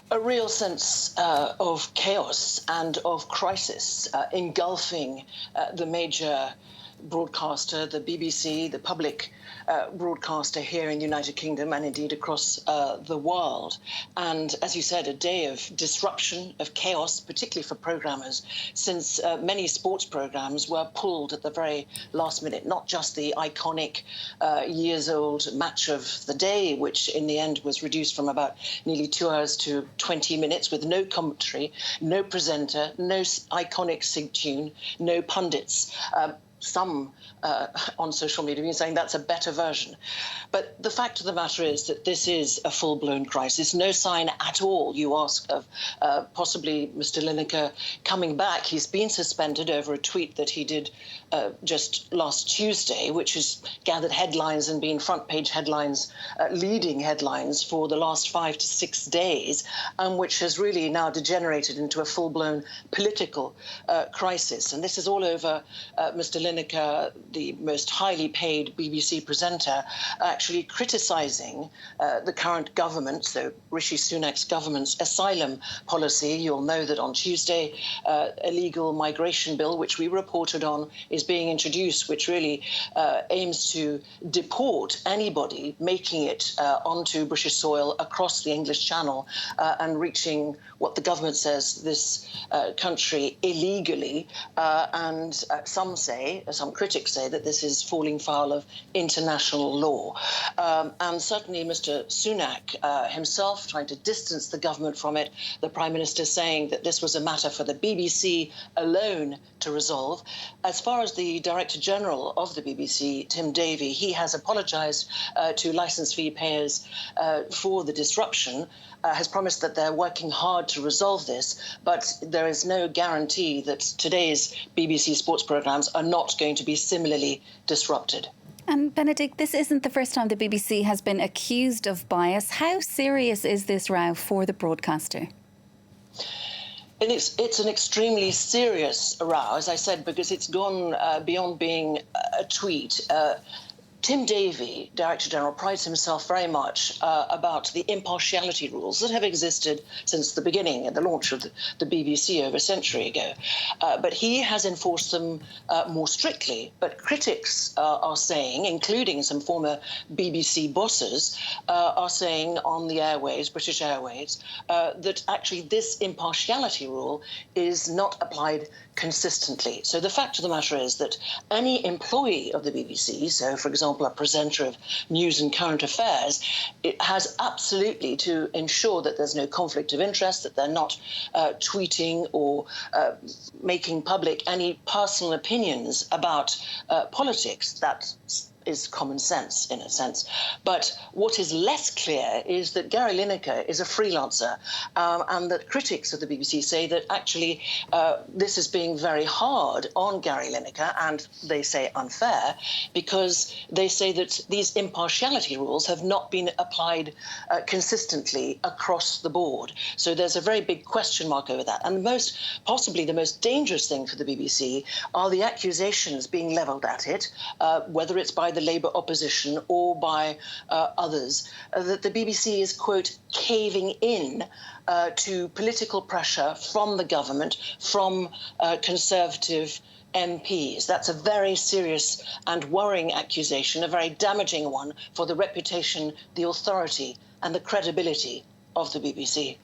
A real sense of chaos and of crisis engulfing the major broadcaster, the BBC, the public broadcaster here in the United Kingdom and indeed across the world. And as you said, a day of disruption, of chaos, particularly for programmers, since many sports programs were pulled at the very last minute, not just the iconic years-old match of the day, which in the end was reduced from about nearly 2 hours to 20 minutes with no commentary, no presenter, no iconic sig tune, no pundits. Some on social media have been saying that's a better version. But the fact of the matter is that this is a full-blown crisis. No sign at all, you ask, of possibly Mr. Lineker coming back. He's been suspended over a tweet that he did just last Tuesday, which has gathered headlines and been front-page headlines, leading headlines for the last 5 to 6 days, and which has really now degenerated into a full-blown political crisis. And this is all over Mr. Lineker, the most highly paid BBC presenter, actually criticising the current government, so Rishi Sunak's government's asylum policy. You'll know that on Tuesday, a legal migration bill, which we reported on, is being introduced, which really aims to deport anybody making it onto British soil across the English Channel and reaching what the government says this country illegally. And some critics say that this is falling foul of international law. And certainly Mr. Sunak himself trying to distance the government from it, the Prime Minister saying that this was a matter for the BBC alone to resolve. As far as the Director General of the BBC, Tim Davie, he has apologised to licence fee payers for the disruption, has promised that they're working hard to resolve this, but there is no guarantee that today's BBC sports programmes are not going to be similarly disrupted. And Benedict, this isn't the first time the BBC has been accused of bias. How serious is this row for the broadcaster? And it's an extremely serious row, as I said, because it's gone beyond being a tweet. Tim Davie, Director General, prides himself very much about the impartiality rules that have existed since the beginning, the launch of the BBC over a century ago. But he has enforced them more strictly. But critics are saying, including some former BBC bosses, are saying on the airways, British Airways, that actually this impartiality rule is not applied consistently. So the fact of the matter is that any employee of the BBC, so for example a presenter of news and current affairs, it has absolutely to ensure that there's no conflict of interest, that they're not tweeting or making public any personal opinions about politics. That is common sense, in a sense. But what is less clear is that Gary Lineker is a freelancer, and that critics of the BBC say that actually this is being very hard on Gary Lineker, and they say unfair, because they say that these impartiality rules have not been applied consistently across the board. So there's a very big question mark over that. And possibly the most dangerous thing for the BBC are the accusations being levelled at it, whether it's by the Labour opposition or by others, that the BBC is, quote, caving in to political pressure from the government, from Conservative MPs. That's a very serious and worrying accusation, a very damaging one for the reputation, the authority and the credibility of the BBC.